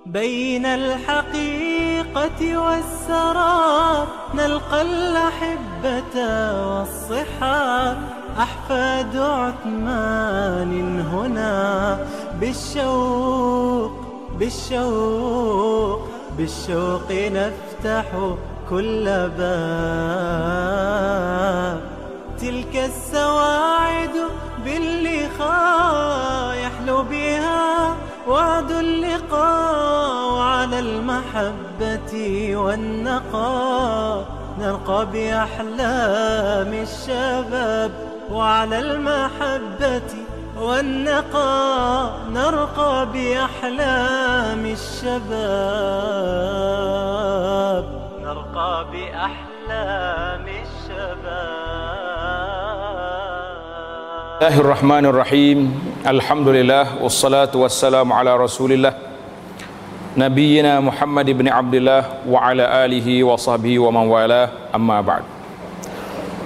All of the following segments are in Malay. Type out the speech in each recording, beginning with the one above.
بين الحقيقة والسراب نلقى الأحبة والصحاب أحفاد عثمان هنا بالشوق نفتح كل باب. تلك السواعد باللقاء يحلو بها وعد اللقاء، وعلى المحبة والنقاء نرقى بأحلام الشباب، وعلى المحبة والنقاء نرقى بأحلام الشباب، نرقى بأحلام الشباب. الله الرحمن الرحيم. الحمد لله والصلاة والسلام على رسول الله نبينا محمد بن عبد الله وعلى آله وصحبه ومن والاه. Amma ba'd.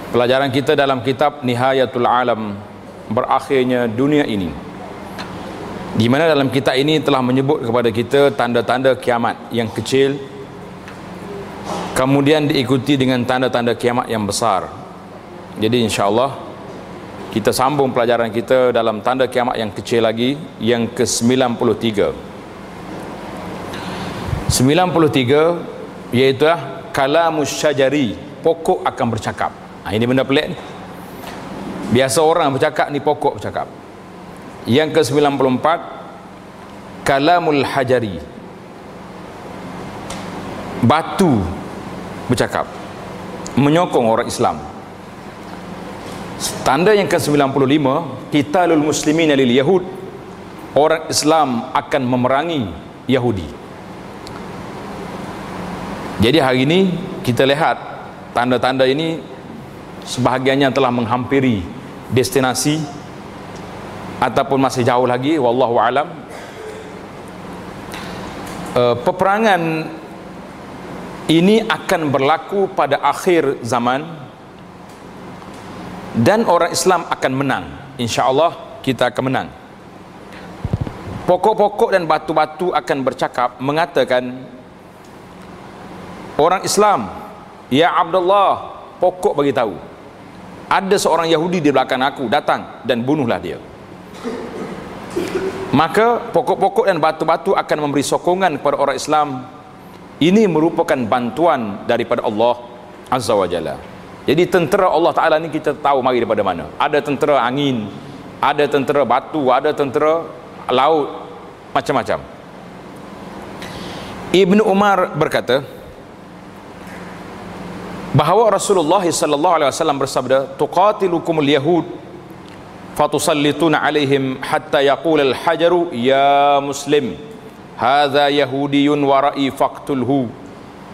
Pelajaran kita dalam kitab Nihayatul Alam, berakhirnya dunia ini, di mana dalam kitab ini telah menyebut kepada kita tanda-tanda kiamat yang kecil, kemudian diikuti dengan tanda-tanda kiamat yang besar. Jadi insya-Allah kita sambung pelajaran kita dalam tanda kiamat yang kecil lagi, yang ke-93. 93 iaitu kalamus syajari, pokok akan bercakap. Ini benda pelik ni. Biasa orang bercakap, ni pokok bercakap. Yang ke-94 kalamul hajari, batu bercakap, menyokong orang Islam. Tanda yang ke-95 qitalul muslimin lil yahud, orang Islam akan memerangi Yahudi. Jadi hari ini kita lihat tanda-tanda ini sebahagiannya telah menghampiri destinasi ataupun masih jauh lagi, wallahu alam. Peperangan ini akan berlaku pada akhir zaman dan orang Islam akan menang. InsyaAllah kita akan menang. Pokok-pokok dan batu-batu akan bercakap, mengatakan, orang Islam, ya Abdullah, pokok bagi tahu ada seorang Yahudi di belakang aku, datang dan bunuhlah dia. Maka pokok-pokok dan batu-batu akan memberi sokongan kepada orang Islam. Ini merupakan bantuan daripada Allah Azza wa Jalla. Jadi tentera Allah Ta'ala ni kita tahu mari daripada mana. Ada tentera angin, ada tentera batu, ada tentera laut, macam-macam. Ibnu Umar berkata bahawa Rasulullah sallallahu alaihi wasallam bersabda, tuqatilukumul yahud fatusallituna alaihim hatta yaqul al-hajaru ya muslim hadza yahudiyun wara'i faqtulhu,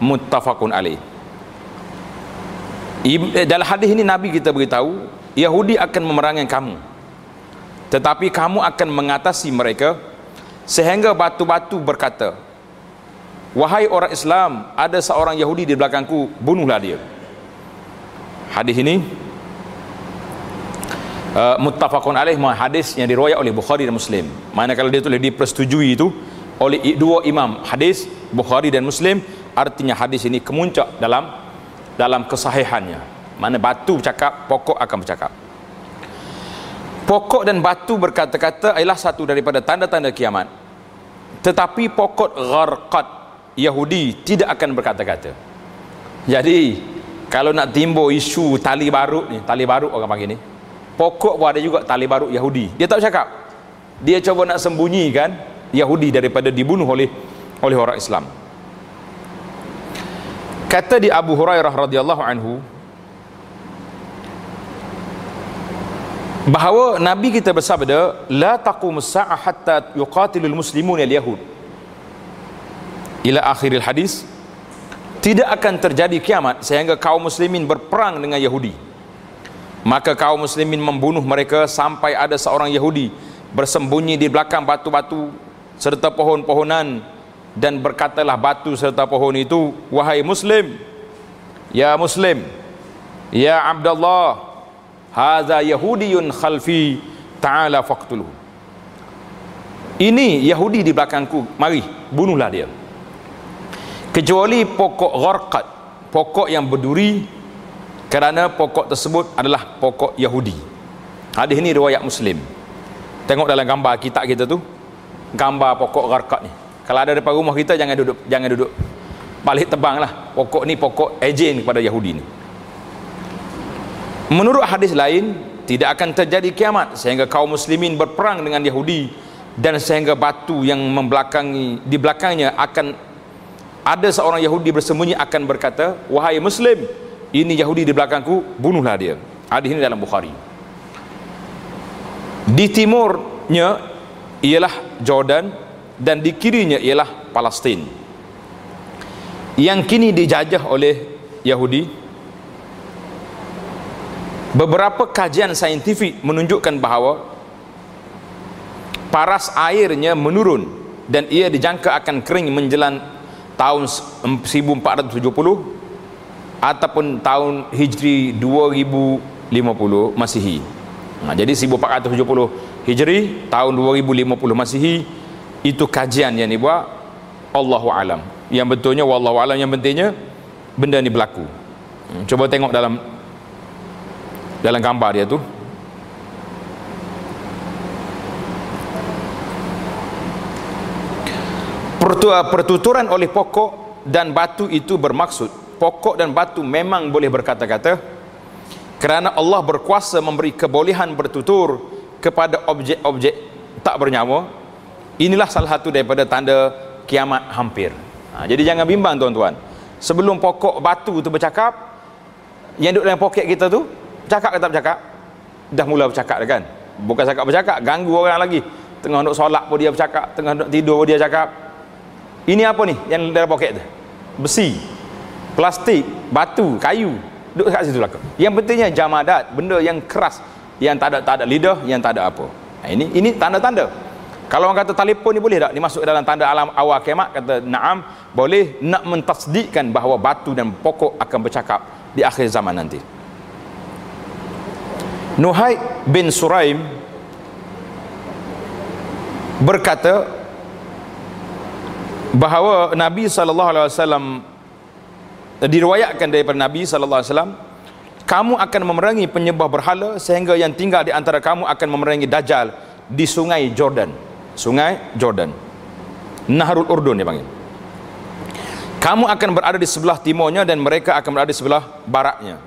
muttafaqun alaih. Dalam hadis ini Nabi kita beritahu Yahudi akan memerangi kamu, tetapi kamu akan mengatasi mereka sehingga batu-batu berkata, wahai orang Islam, ada seorang Yahudi di belakangku, bunuhlah dia. Hadis ini muttafaqun alaih, hadis yang diriwayat oleh Bukhari dan Muslim. Manakala dia tulis dipersetujui itu oleh dua imam hadis, Bukhari dan Muslim, artinya hadis ini kemuncak dalam kesahihannya. Mana batu bercakap, pokok akan bercakap. Pokok dan batu berkata-kata adalah satu daripada tanda-tanda kiamat. Tetapi pokok gharqad Yahudi tidak akan berkata-kata. Jadi kalau nak timbul isu tali barut ni, tali barut orang panggil ni, pokok pun ada juga tali barut Yahudi. Dia tak bercakap. Dia cuba nak sembunyikan Yahudi daripada dibunuh oleh orang Islam. Kata di Abu Hurairah radhiyallahu anhu bahawa Nabi kita bersabda, la taqumus sa'ah hatta yuqatilul muslimun al-yahud, ila akhiril hadis. Tidak akan terjadi kiamat sehingga kaum muslimin berperang dengan Yahudi. Maka kaum muslimin membunuh mereka sampai ada seorang Yahudi bersembunyi di belakang batu-batu serta pohon-pohonan, dan berkatalah batu serta pohon itu, wahai muslim, ya Abdullah, hadza yahudiyun khalfi, ta'ala faqtuluhu. ini Yahudi di belakangku, mari bunuhlah dia. Kecuali pokok gharqad, pokok yang berduri, kerana pokok tersebut adalah pokok Yahudi. Hadis ini riwayat Muslim. Tengok dalam gambar kitab kita tu, gambar pokok gharqad ni. Kalau ada depan rumah kita, jangan duduk balik tebang lah. Pokok ni pokok ejen kepada Yahudi ni. Menurut hadis lain, tidak akan terjadi kiamat sehingga kaum muslimin berperang dengan Yahudi, dan sehingga batu yang di belakangnya akan ada seorang Yahudi bersembunyi akan berkata, wahai Muslim, ini Yahudi di belakangku, bunuhlah dia. Hadis ini dalam Bukhari. Di timurnya ialah Jordan, dan di kirinya ialah Palestin yang kini dijajah oleh Yahudi. Beberapa kajian saintifik menunjukkan bahawa paras airnya menurun dan ia dijangka akan kering menjelang tahun 1470 ataupun tahun Hijri 2050 Masihi. Jadi 1470 Hijri, tahun 2050 Masihi, itu kajian yang dibuat. Allahu alam. Yang betulnya wallahu alam, yang pentingnya benda ni berlaku. Cuba tengok dalam gambar dia tu. Pertuturan oleh pokok dan batu itu bermaksud pokok dan batu memang boleh berkata-kata, kerana Allah berkuasa memberi kebolehan bertutur kepada objek-objek tak bernyawa. Inilah salah satu daripada tanda kiamat hampir. Jadi jangan bimbang tuan-tuan. Sebelum pokok batu tu bercakap, yang duduk dalam poket kita tu bercakap ke tak bercakap? Dah mula bercakap dah kan? Bukan cakap bercakap, ganggu orang lagi. Tengah duduk solat pun dia bercakap, tengah duduk tidur pun dia cakap. Ini apa ni yang dalam poket tu? Besi, plastik, batu, kayu, duduk kat situ lah. Yang pentingnya jamadat, benda yang keras, yang tak ada lidah, yang tak ada apa. Ini tanda-tanda. Kalau orang kata telefon ni boleh tak dimasuk dalam tanda alam awal kiamat? Kata na'am, boleh, nak mentasdikkan bahawa batu dan pokok akan bercakap di akhir zaman nanti. Nuhaik bin Suraim berkata bahawa Nabi SAW, diriwayatkan daripada Nabi SAW, kamu akan memerangi penyembah berhala sehingga yang tinggal di antara kamu akan memerangi Dajjal di sungai Jordan. Sungai Jordan, Nahrul Urdun dia panggil. Kamu akan berada di sebelah timurnya dan mereka akan berada di sebelah baratnya.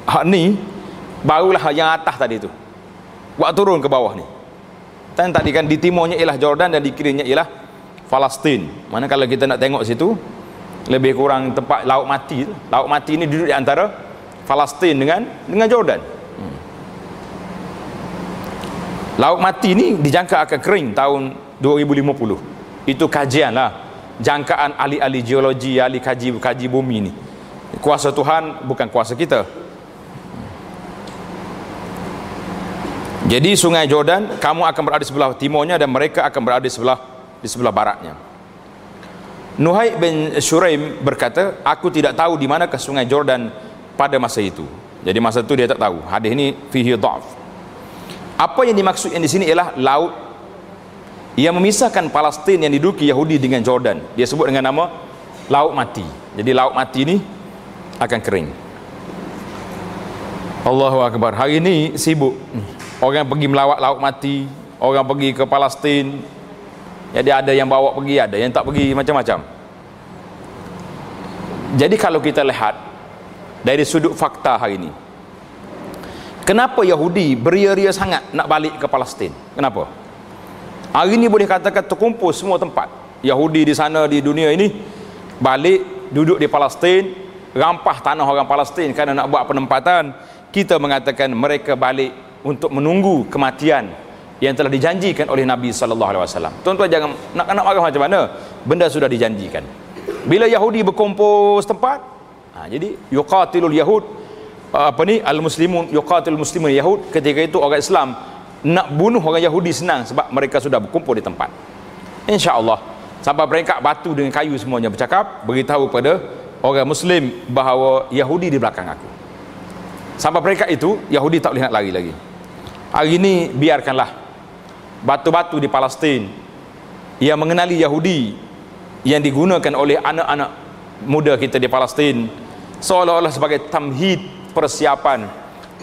Hak ni barulah yang atas tadi tu. Buat turun ke bawah ni. Dan tadi kan di timurnya ialah Jordan dan di kirinya ialah Palestin. Mana kalau kita nak tengok situ, lebih kurang tempat laut mati. Laut mati ni duduk di antara Palestin dengan Jordan. Laut mati ni dijangka akan kering tahun 2050. Itu kajian lah, jangkaan ahli-ahli geologi, ahli kaji bumi ni. Kuasa Tuhan, bukan kuasa kita. Jadi sungai Jordan, kamu akan berada di sebelah timurnya dan mereka akan berada di sebelah baratnya. Nuhaik bin Suraim berkata, aku tidak tahu di manakah sungai Jordan pada masa itu. Jadi masa itu dia tak tahu. Hadis ini fihi dha'f. Apa yang dimaksudkan di sini ialah laut yang memisahkan Palestin yang diduduki Yahudi dengan Jordan. Dia sebut dengan nama Laut Mati. Jadi Laut Mati ni akan kering. Allahu Akbar. Hari ni sibuk. Orang pergi melawat Laut Mati, orang pergi ke Palestin. Jadi ada yang bawa pergi, ada yang tak pergi, macam-macam. Jadi kalau kita lihat dari sudut fakta hari ini, kenapa Yahudi beria-ria sangat nak balik ke Palestin? Kenapa? Hari ini boleh katakan terkumpul semua tempat. Yahudi di sana, di dunia ini, balik, duduk di Palestin, rampah tanah orang Palestin kerana nak buat penempatan. Kita mengatakan mereka balik untuk menunggu kematian yang telah dijanjikan oleh Nabi SAW. Tuan-tuan jangan nak marah macam mana. Benda sudah dijanjikan. Bila Yahudi berkumpul setempat, jadi yuqatilul Yahud, al-muslimun yuqatil muslimun Yahud. Ketika itu orang Islam nak bunuh orang Yahudi senang sebab mereka sudah berkumpul di tempat. InsyaAllah sampai mereka batu dengan kayu semuanya bercakap, beritahu pada orang Muslim bahawa Yahudi di belakang aku. Sampai mereka itu Yahudi tak boleh nak lari lagi. Hari ini biarkanlah batu-batu di Palestin, yang mengenali Yahudi yang digunakan oleh anak-anak muda kita di Palestin seolah-olah sebagai tamhid, persiapan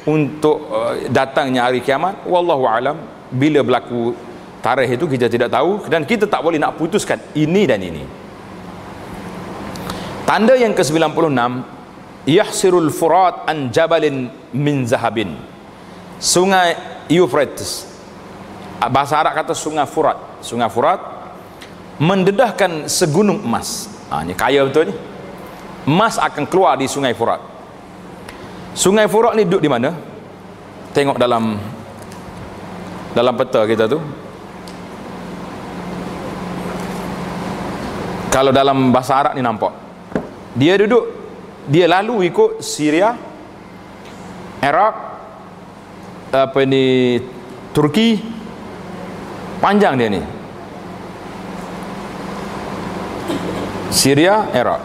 untuk datangnya hari kiamat. Wallahu alam, bila berlaku tarikh itu kita tidak tahu, dan kita tak boleh nak putuskan ini dan ini. Tanda yang ke-96, yahsirul furat an jabalin min zahabin. Sungai Euphrates, bahasa Arab kata sungai Furat. Sungai Furat mendedahkan segunung emas. Ini kaya betul ni. Emas akan keluar di sungai Furat. Sungai Furat ni duduk di mana? Tengok dalam peta kita tu. Kalau dalam bahasa Arab ni nampak, dia lalu ikut Syria, Iraq, Turki, panjang dia ni. Syria, Iraq.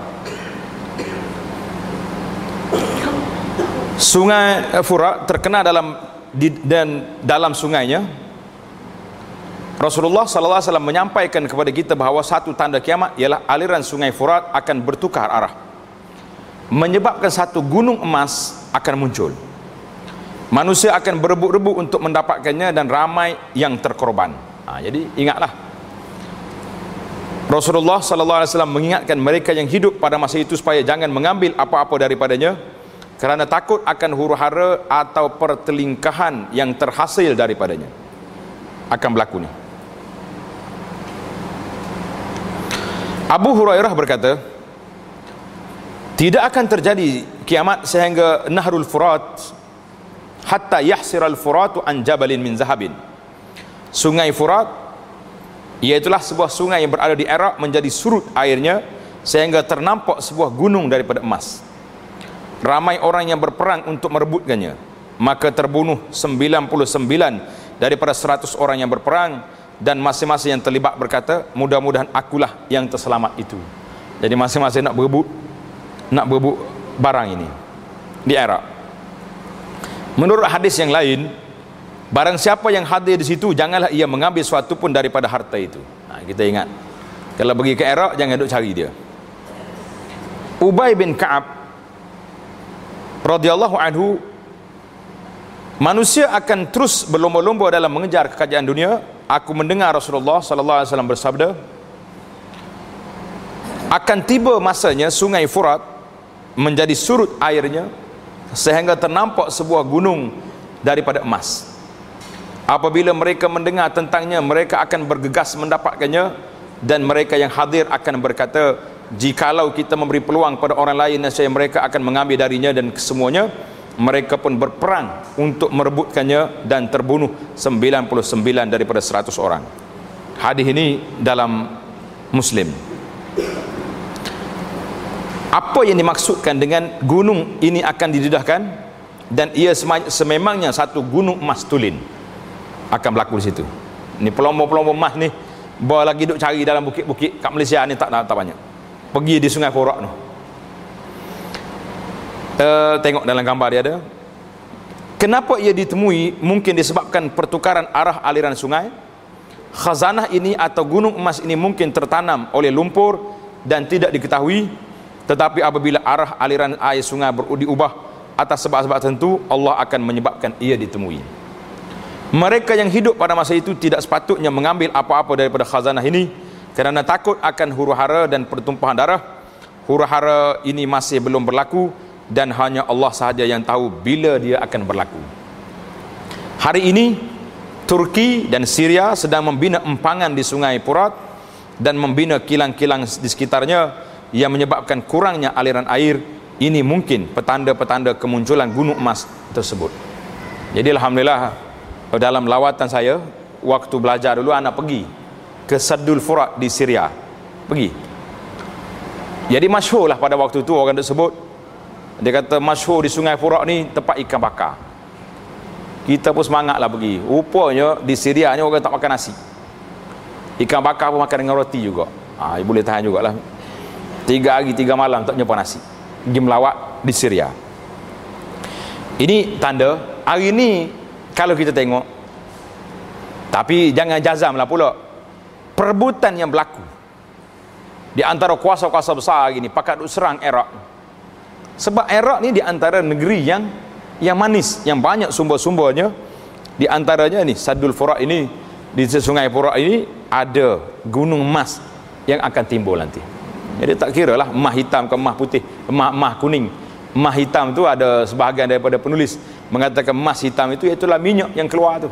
Sungai Furat terkenal dalam sungainya Rasulullah sallallahu alaihi wasallam menyampaikan kepada kita bahawa satu tanda kiamat ialah aliran sungai Furat akan bertukar arah, menyebabkan satu gunung emas akan muncul. Manusia akan berebut-rebut untuk mendapatkannya dan ramai yang terkorban. Jadi ingatlah, Rasulullah sallallahu alaihi wasallam mengingatkan mereka yang hidup pada masa itu supaya jangan mengambil apa-apa daripadanya, kerana takut akan huru-hara atau pertelingkahan yang terhasil daripadanya akan berlaku ni. Abu Hurairah berkata, tidak akan terjadi kiamat sehingga Nahrul Furat hatta yahsiral furatu an jabalin min zahabin. Sungai Furat, iaitulah sebuah sungai yang berada di Iraq, menjadi surut airnya sehingga ternampak sebuah gunung daripada emas. Ramai orang yang berperang untuk merebutkannya, maka terbunuh 99 daripada 100 orang yang berperang, dan masing-masing yang terlibat berkata, mudah-mudahan akulah yang terselamat itu. Jadi masing-masing nak berebut barang ini di Iraq. Menurut hadis yang lain, barang siapa yang hadir di situ, janganlah ia mengambil sesuatu pun daripada harta itu. Kita ingat, kalau pergi ke Iraq jangan duk cari dia. Ubay bin Ka'ab radhiyallahu anhu, manusia akan terus berlomba-lomba dalam mengejar kekayaan dunia. Aku mendengar Rasulullah sallallahu alaihi wasallam bersabda, akan tiba masanya sungai Furat menjadi surut airnya sehingga ternampak sebuah gunung daripada emas. Apabila mereka mendengar tentangnya, mereka akan bergegas mendapatkannya, dan mereka yang hadir akan berkata, jikalau kita memberi peluang pada orang lain, nescaya mereka akan mengambil darinya dan kesemuanya. Mereka pun berperang untuk merebutkannya dan terbunuh 99 daripada 100 orang. Hadis ini dalam Muslim. Apa yang dimaksudkan dengan gunung ini akan didedahkan, dan ia sememangnya satu gunung emas tulen akan berlaku di situ. Ni pelombo-pelombo emas ni bawa lagi duk cari dalam bukit-bukit kat Malaysia ni tak banyak. Pergi di Sungai Furat tu. Tengok dalam gambar dia ada. Kenapa ia ditemui? Mungkin disebabkan pertukaran arah aliran sungai. Khazanah ini atau gunung emas ini mungkin tertanam oleh lumpur dan tidak diketahui, tetapi apabila arah aliran air sungai diubah atas sebab-sebab tertentu, Allah akan menyebabkan ia ditemui. Mereka yang hidup pada masa itu tidak sepatutnya mengambil apa-apa daripada khazanah ini, kerana takut akan huru-hara dan pertumpahan darah. Huru-hara ini masih belum berlaku, dan hanya Allah sahaja yang tahu bila dia akan berlaku. Hari ini Turki dan Syria sedang membina empangan di Sungai Furat dan membina kilang-kilang di sekitarnya yang menyebabkan kurangnya aliran air. Ini mungkin petanda-petanda kemunculan gunung emas tersebut. Jadi alhamdulillah, dalam lawatan saya waktu belajar dulu, anak pergi ke Saddul Furat di Syria. Pergi. Jadi masyhurlah pada waktu itu orang tersebut. Dia kata masyhur di Sungai Furat ni tempat ikan bakar. Kita pun semangatlah pergi. Rupanya di Syria ni orang tak makan nasi. Ikan bakar pun makan dengan roti juga. Boleh tahan jugalah. 3 hari 3 malam tak jumpa nasi. Pergi melawat di Syria. Ini tanda. Hari ni kalau kita tengok Tapi jangan jazamlah pula. Perebutan yang berlaku di antara kuasa-kuasa besar gini pakat duk serang Iraq. Sebab Iraq ni di antara negeri yang manis, yang banyak sumber-sumbernya. Di antaranya ni Sadul Furat ini, di Sungai Furat ini ada gunung emas yang akan timbul nanti. Jadi tak kira lah emas hitam ke emas putih, emas kuning. Emas hitam tu ada sebahagian daripada penulis mengatakan emas hitam itu itulah minyak yang keluar tu.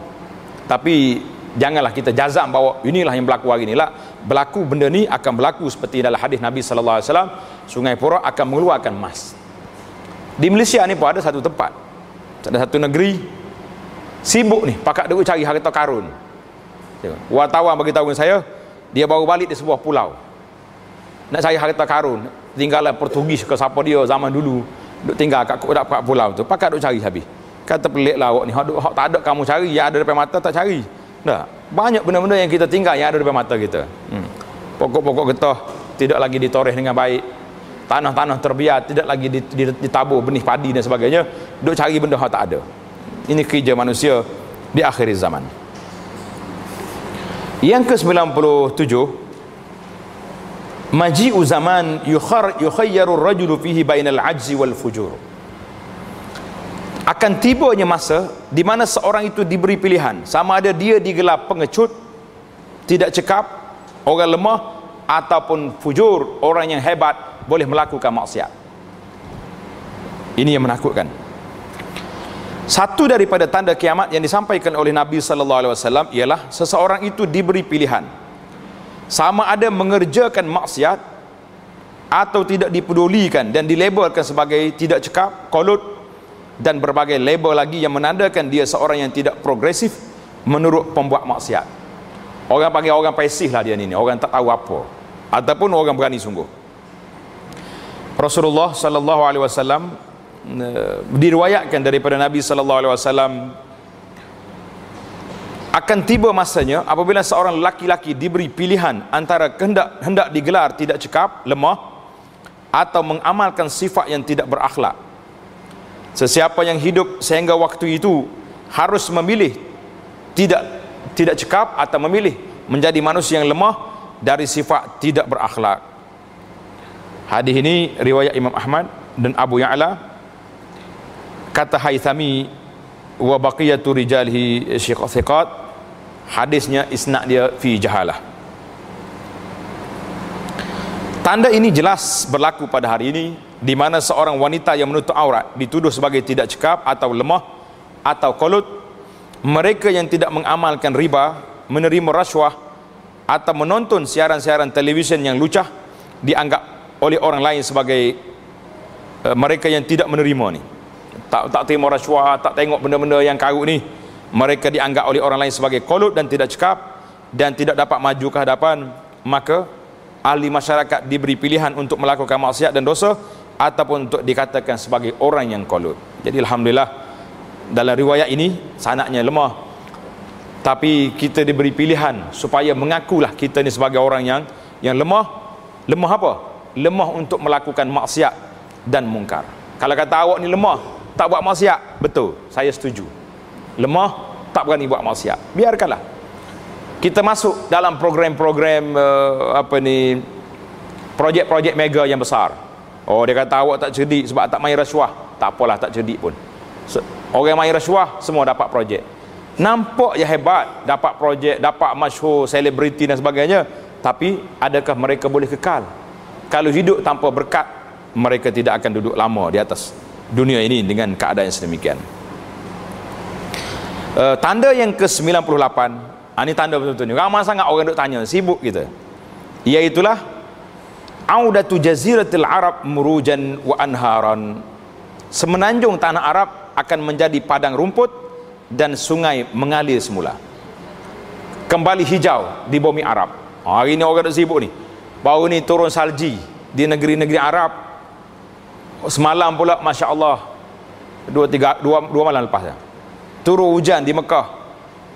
Tapi janganlah kita jazam bahawa inilah yang berlaku hari ni lah. Berlaku benda ni akan berlaku seperti dalam hadis Nabi sallallahu alaihi wasallam, Sungai Furat akan mengeluarkan emas. Di Malaysia ni pun ada satu tempat, ada satu negeri sibuk ni pakat duk cari harta karun. Wartawan bagi tahu saya, dia baru balik di sebuah pulau nak cari harta karun, tinggalan Portugis ke siapa dia zaman dulu duk tinggal kat pulau tu, pakat duk cari habis. Kata peliklah awak ni, hak tak ada kamu cari, yang ada depan mata tak cari. Dah, banyak benda-benda yang kita tinggal yang ada depan mata kita. Pokok-pokok getah tidak lagi ditoreh dengan baik, tanah-tanah terbiar tidak lagi ditabur benih padi dan sebagainya, duk cari benda hak tak ada. Ini kerja manusia di akhir zaman. Yang ke-97, maji'u zaman yukhayyaru ar-rajulu fihi bainal ajzi wal fujur. Akan tibanya masa di mana seorang itu diberi pilihan, sama ada dia digelar pengecut, tidak cekap, orang lemah, ataupun fujur, orang yang hebat, boleh melakukan maksiat. Ini yang menakutkan. Satu daripada tanda kiamat yang disampaikan oleh Nabi sallallahu alaihi wasallam ialah seseorang itu diberi pilihan, sama ada mengerjakan maksiat atau tidak dipedulikan dan dilabelkan sebagai tidak cekap, kolut, dan berbagai label lagi yang menandakan dia seorang yang tidak progresif menurut pembuat maksiat. Orang panggil orang pasif lah dia ni, orang tak tahu apa, ataupun orang berani sungguh. Rasulullah sallallahu alaihi wasallam diriwayatkan daripada Nabi sallallahu alaihi wasallam, akan tiba masanya apabila seorang laki-laki diberi pilihan antara hendak digelar tidak cekap, lemah, atau mengamalkan sifat yang tidak berakhlak. Sesiapa yang hidup sehingga waktu itu harus memilih tidak cekap atau memilih menjadi manusia yang lemah dari sifat tidak berakhlak. Hadis ini riwayat Imam Ahmad dan Abu Ya'la. Kata Haythami wa baqiyatu rijalihi thiqat, hadisnya isnad dia fi jahalah. Tanda ini jelas berlaku pada hari ini, di mana seorang wanita yang menutup aurat dituduh sebagai tidak cekap atau lemah atau kolut. Mereka yang tidak mengamalkan riba, menerima rasuah, atau menonton siaran-siaran televisyen yang lucah dianggap oleh orang lain sebagai mereka yang tidak menerima ni. Tak terima rasuah, tak tengok benda-benda yang karut ni, mereka dianggap oleh orang lain sebagai kolut dan tidak cekap dan tidak dapat maju ke hadapan. Maka ahli masyarakat diberi pilihan untuk melakukan maksiat dan dosa ataupun untuk dikatakan sebagai orang yang kolut. Jadi alhamdulillah dalam riwayat ini sanadnya lemah, tapi kita diberi pilihan supaya mengakulah kita ni sebagai orang yang lemah. Lemah apa? Lemah untuk melakukan maksiat dan mungkar. Kalau kata awak ni lemah, tak buat maksiat, betul, saya setuju. Lemah, tak berani buat maksiat, biarkanlah. Kita masuk dalam program-program projek-projek mega yang besar. Oh, dia kata awak tak cerdik sebab tak main rasuah. Tak apalah, tak cerdik pun. Orang main rasuah semua dapat projek. Nampak je hebat, dapat projek, dapat masyhur, selebriti dan sebagainya. Tapi adakah mereka boleh kekal? Kalau hidup tanpa berkat, mereka tidak akan duduk lama di atas dunia ini dengan keadaan yang sedemikian. Tanda yang ke-98, ini tanda betul-betul ni. Ramai sangat orang duk tanya, sibuk kita. Iaitulah audatu jaziratil Arab murujan wa anharan. Semenanjung tanah Arab akan menjadi padang rumput dan sungai mengalir semula. Kembali hijau di bumi Arab. Hari ni orang duk sibuk ni. Baru ni turun salji di negeri-negeri Arab. Semalam pula Masya Allah, dua malam lepas ya, turun hujan di Mekah,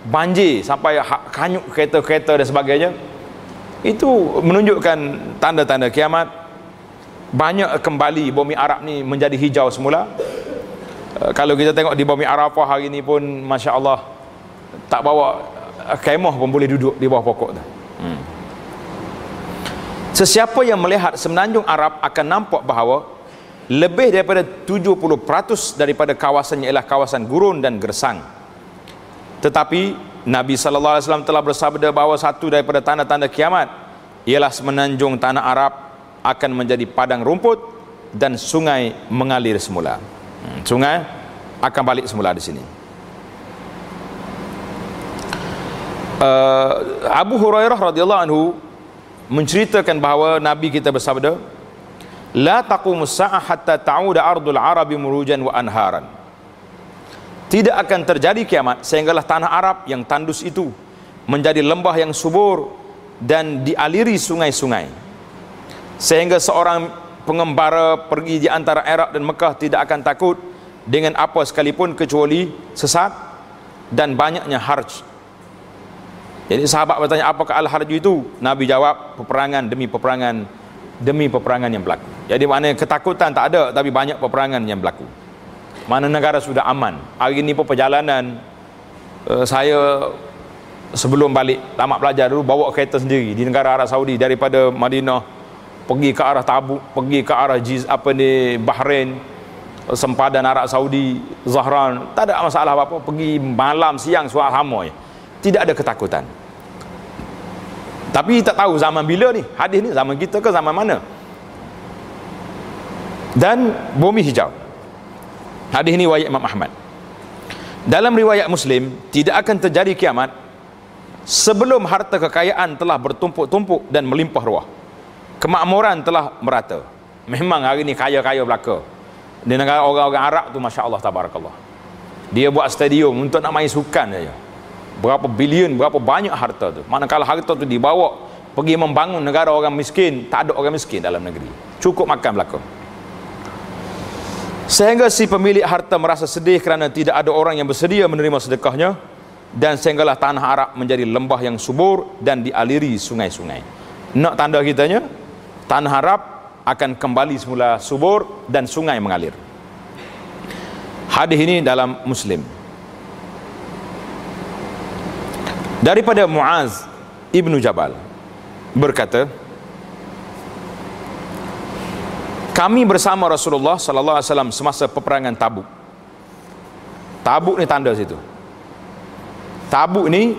banjir sampai hanyut kereta-kereta dan sebagainya. Itu menunjukkan tanda-tanda kiamat. Banyak kembali bumi Arab ni menjadi hijau semula. Kalau kita tengok di bumi Arafah hari ni pun Masya Allah, tak bawa kemah pun boleh duduk di bawah pokok tu. Sesiapa yang melihat semenanjung Arab akan nampak bahawa lebih daripada 70% daripada kawasannya ialah kawasan gurun dan gersang. Tetapi Nabi sallallahu alaihi wasallam telah bersabda bahawa satu daripada tanda-tanda kiamat ialah semenanjung tanah Arab akan menjadi padang rumput dan sungai mengalir semula. Sungai akan balik semula di sini. Abu Hurairah radhiyallahu anhu menceritakan bahawa Nabi kita bersabda, la taqumus sa'ah hatta ta'uda ardul arabi murujan wa anharan. Tidak akan terjadi kiamat sehinggalah tanah Arab yang tandus itu menjadi lembah yang subur dan dialiri sungai-sungai, sehingga seorang pengembara pergi di antara Iraq dan Mekah tidak akan takut dengan apa sekalipun kecuali sesat dan banyaknya harj. Jadi sahabat bertanya, apakah al-harju itu? Nabi jawab, peperangan demi peperangan yang berlaku. Jadi maknanya ketakutan tak ada, tapi banyak peperangan yang berlaku. Mana negara sudah aman. Hari ini pun perjalanan, saya sebelum balik tamat pelajar dulu bawa kereta sendiri di negara Arab Saudi, daripada Madinah pergi ke arah Tabuk, pergi ke arah Bahrain, sempadan Arab Saudi, Zahran, tak ada masalah apa-apa. Pergi malam, siang, suara sama je. Tidak ada ketakutan. Tapi tak tahu zaman bila ni. Hadis ni zaman kita ke zaman mana? Dan bumi hijau. Hadis ni riwayat Imam Ahmad. Dalam riwayat Muslim, tidak akan terjadi kiamat sebelum harta kekayaan telah bertumpuk-tumpuk dan melimpah ruah. Kemakmuran telah merata. Memang hari ni kaya-kaya belaka. Di negara orang-orang Arab tu, masya-Allah tabarakallah. Dia buat stadium untuk nak main sukan saja. Berapa bilion, berapa banyak harta tu. Manakala harta tu dibawa pergi membangun negara orang miskin, tak ada orang miskin dalam negeri. Cukup makan belaka. Sehingga si pemilik harta merasa sedih kerana tidak ada orang yang bersedia menerima sedekahnya, dan sehinggalah tanah Arab menjadi lembah yang subur dan dialiri sungai-sungai. Nak tanda kitanya, tanah Arab akan kembali semula subur dan sungai mengalir. Hadis ini dalam Muslim. Daripada Muaz ibnu Jabal berkata, kami bersama Rasulullah sallallahu alaihi wasallam semasa peperangan Tabuk. Tabuk ni tanda situ. Tabuk ni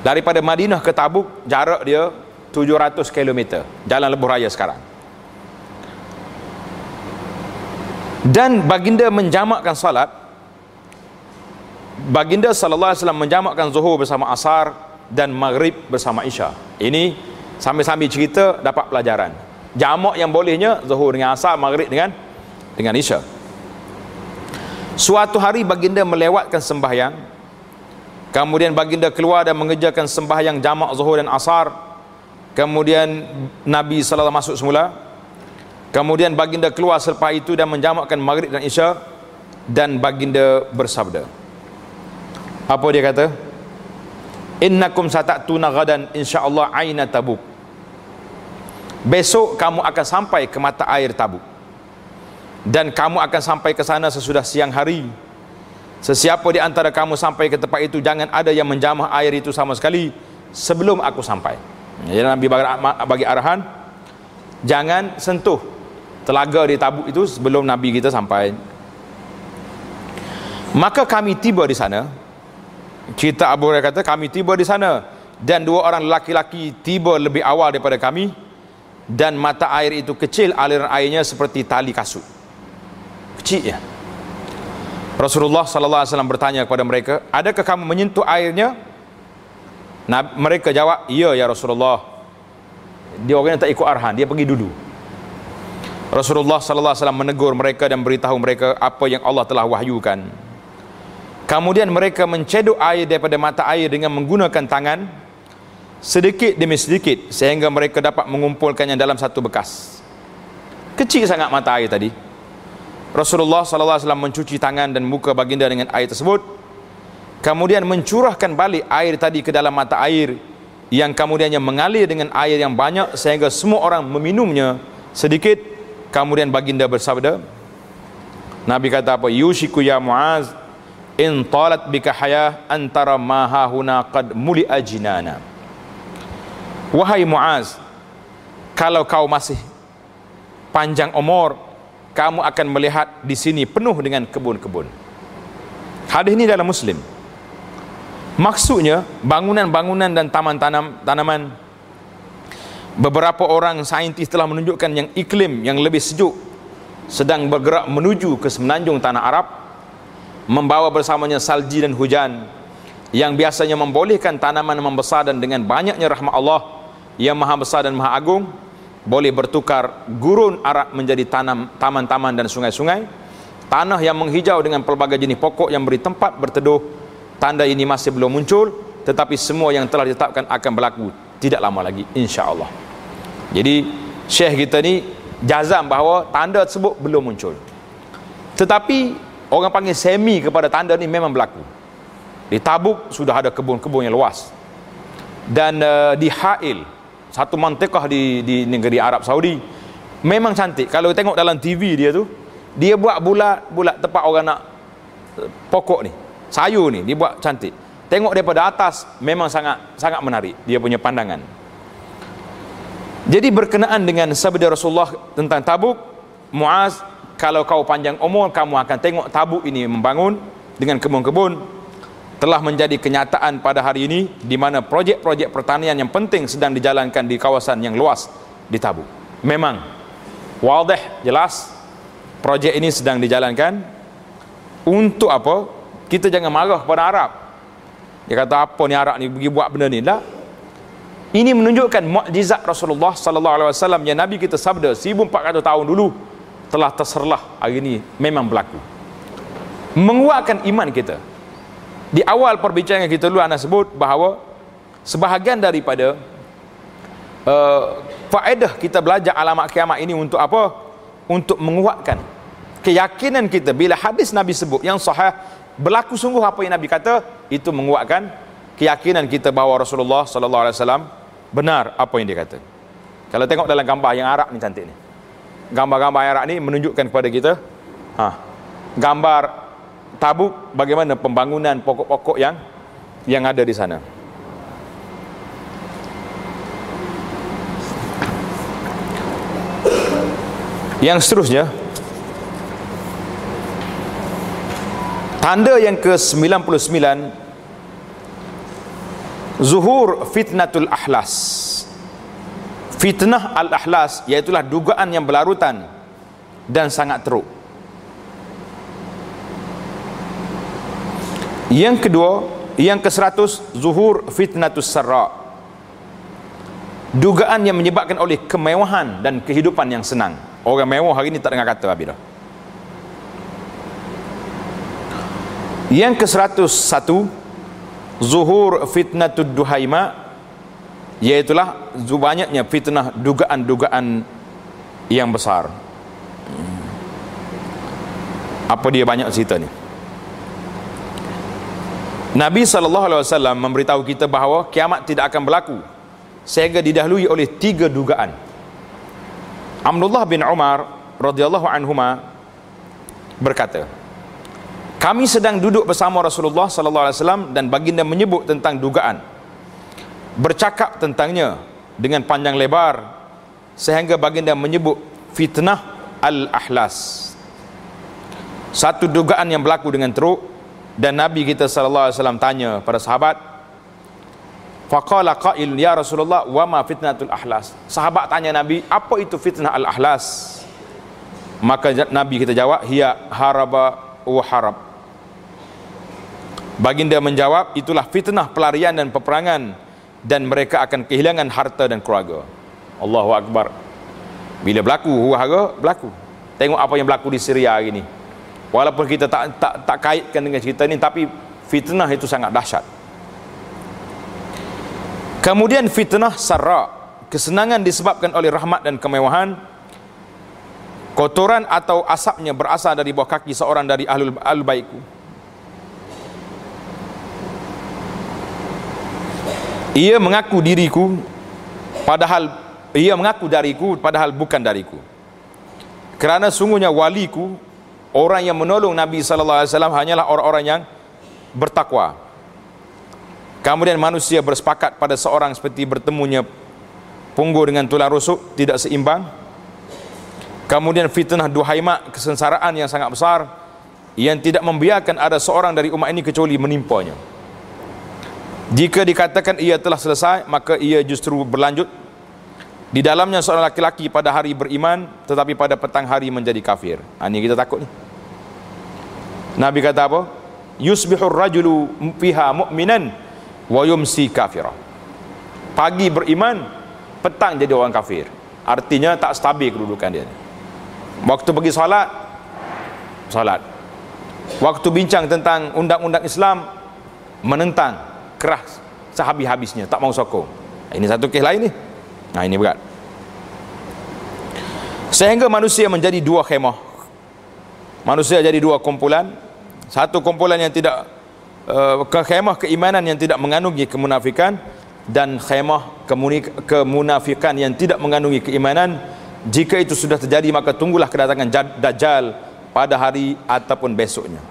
daripada Madinah ke Tabuk jarak dia 700 km, jalan lebuh raya sekarang. Dan baginda menjamakkan salat. Baginda sallallahu alaihi wasallam menjamakkan zuhur bersama asar dan maghrib bersama isya. Ini sambil-sambil cerita dapat pelajaran. Jamak yang bolehnya zuhur dengan asar, maghrib dengan isya. Suatu hari baginda melewatkan sembahyang. Kemudian baginda keluar dan mengerjakan sembahyang jamak zuhur dan asar. Kemudian Nabi sallallahu alaihi wasallam masuk semula. Kemudian baginda keluar selepas itu dan menjamakkan maghrib dan isya, dan baginda bersabda. Apa dia kata? Innakum satatuna ghadan insyaallah aina Tabuk. Besok kamu akan sampai ke mata air Tabuk, dan kamu akan sampai ke sana sesudah siang hari. Sesiapa di antara kamu sampai ke tempat itu, jangan ada yang menjamah air itu sama sekali sebelum aku sampai. Jadi Nabi bagi arahan, jangan sentuh telaga di Tabuk itu sebelum Nabi kita sampai. Maka kami tiba di sana. Cerita Abu Hurairah kata, kami tiba di sana dan dua orang lelaki-lelaki tiba lebih awal daripada kami, dan mata air itu kecil, aliran airnya seperti tali kasut. Kecil ya. Rasulullah sallallahu alaihi wasallam bertanya kepada mereka, adakah kamu menyentuh airnya? Mereka jawab, ya ya Rasulullah. Dia orang yang tak ikut arahan, dia pergi dulu. Rasulullah sallallahu alaihi wasallam menegur mereka dan beritahu mereka apa yang Allah telah wahyukan. Kemudian mereka mencedok air daripada mata air dengan menggunakan tangan sedikit demi sedikit, sehingga mereka dapat mengumpulkannya dalam satu bekas. Kecil sangat mata air tadi. Rasulullah sallallahu alaihi wasallam mencuci tangan dan muka baginda dengan air tersebut, kemudian mencurahkan balik air tadi ke dalam mata air, yang kemudiannya mengalir dengan air yang banyak sehingga semua orang meminumnya sedikit. Kemudian baginda bersabda, Nabi kata apa? Yushiku ya Muaz in talat bika hayah antara ma hahuna qad muli'a jinana. Wahai Muaz, kalau kau masih panjang umur, kamu akan melihat di sini penuh dengan kebun-kebun. Hadis ini dalam Muslim. Maksudnya bangunan-bangunan dan tanaman. Beberapa orang saintis telah menunjukkan yang iklim yang lebih sejuk sedang bergerak menuju ke semenanjung tanah Arab, membawa bersamanya salji dan hujan yang biasanya membolehkan tanaman membesar, dan dengan banyaknya rahmat Allah yang maha besar dan maha agung, boleh bertukar gurun Arab menjadi taman-taman dan sungai-sungai. Tanah yang menghijau dengan pelbagai jenis pokok yang beri tempat berteduh. Tanda ini masih belum muncul, tetapi semua yang telah ditetapkan akan berlaku tidak lama lagi, insya-Allah. Jadi Syekh kita ni jazam bahawa tanda tersebut belum muncul, tetapi orang panggil semi kepada tanda ni memang berlaku. Di Tabuk sudah ada kebun-kebun yang luas, dan di Ha'il, satu mantikah di negeri Arab Saudi, memang cantik. Kalau tengok dalam TV dia tu, dia buat bulat-bulat tempat orang nak pokok ni, sayur ni, dia buat cantik. Tengok daripada atas memang sangat menarik dia punya pandangan. Jadi berkenaan dengan sabda Rasulullah tentang Tabuk, Muaz, kalau kau panjang umur, kamu akan tengok Tabuk ini membangun dengan kebun-kebun. Telah menjadi kenyataan pada hari ini, di mana projek-projek pertanian yang penting sedang dijalankan di kawasan yang luas di Tabuk. Memang wadih, jelas projek ini sedang dijalankan. Untuk apa? Kita jangan marah pada Arab. Dia kata apa ni Arab ni pergi buat benda ni. Tak. Ini menunjukkan mukjizat Rasulullah sallallahu alaihi wasallam yang Nabi kita sabda 1400 tahun dulu telah terserlah hari ini memang berlaku. Menguatkan iman kita. Di awal perbincangan kita dulu ana sebut bahawa sebahagian daripada faedah kita belajar alamat kiamat ini untuk apa? Untuk menguatkan keyakinan kita bila hadis Nabi sebut yang sahih berlaku sungguh apa yang Nabi kata, itu menguatkan keyakinan kita bahawa Rasulullah sallallahu alaihi wasallam benar apa yang dia kata. Kalau tengok dalam gambar yang Arab ni cantik ni. Gambar-gambar yang Arab ni menunjukkan kepada kita gambar Tabuk, bagaimana pembangunan pokok-pokok yang ada di sana. Yang seterusnya, tanda yang ke-99, zuhur fitnatul ahlas. Fitnah al-ahlas iaitulah dugaan yang berlarutan dan sangat teruk. Yang kedua, yang ke-100, zuhur fitnatus sarra. Dugaan yang menyebabkan oleh kemewahan dan kehidupan yang senang. Orang mewah hari ini tak dengar kata habis dah. Yang ke-101, zuhur fitnatud duhaima, iaitulah banyaknya fitnah dugaan-dugaan yang besar. Apa dia banyak cerita ni? Nabi SAW memberitahu kita bahawa kiamat tidak akan berlaku sehingga didahului oleh 3 dugaan. Abdullah bin Umar radhiyallahu anhuma berkata, kami sedang duduk bersama Rasulullah SAW dan baginda menyebut tentang dugaan, bercakap tentangnya dengan panjang lebar sehingga baginda menyebut fitnah al-ahlas, satu dugaan yang berlaku dengan teruk. Dan Nabi kita sallallahu alaihi wasallam tanya pada sahabat, faqala qail ya Rasulullah wa ma fitnatul ahlas. Sahabat tanya Nabi, apa itu fitnah al-ahlas? Maka Nabi kita jawab, hiya haraba wa harab. Baginda menjawab, itulah fitnah pelarian dan peperangan, dan mereka akan kehilangan harta dan keluarga. Allahu akbar. Bila berlaku huru-hara, berlaku. Tengok apa yang berlaku di Syria hari ini. Walaupun kita tak kaitkan dengan cerita ni, tapi fitnah itu sangat dahsyat. Kemudian fitnah sarra, kesenangan disebabkan oleh rahmat dan kemewahan. Kotoran atau asapnya berasal dari bawah kaki seorang dari ahlul baitku. Ia mengaku dariku padahal bukan dariku. Kerana sungguhnya waliku, orang yang menolong Nabi sallallahu alaihi wasallam, hanyalah orang-orang yang bertakwa. Kemudian manusia bersepakat pada seorang seperti bertemunya punggur dengan tulang rusuk, tidak seimbang. Kemudian fitnah duhaima, kesengsaraan yang sangat besar yang tidak membiarkan ada seorang dari umat ini kecuali menimpanya. Jika dikatakan ia telah selesai, maka ia justru berlanjut. Di dalamnya seorang laki-laki pada hari beriman, tetapi pada petang hari menjadi kafir. Ini kita takut ni. Nabi kata apa? Yusbihur rajulu fiha mu'minan wa yumsi kafira. Pagi beriman, petang jadi orang kafir. Artinya tak stabil kedudukan dia. Waktu pergi solat, solat. Waktu bincang tentang undang-undang Islam, menentang keras sehabis-habisnya, tak mau sokong. Ini satu kes lain ni. Nah, ini berat. Sehingga manusia menjadi dua khemah. Manusia jadi dua kumpulan. Satu kumpulan yang tidak khemah keimanan yang tidak mengandungi kemunafikan, dan khemah kemunafikan yang tidak mengandungi keimanan. Jika itu sudah terjadi, maka tunggulah kedatangan Dajjal pada hari ataupun besoknya.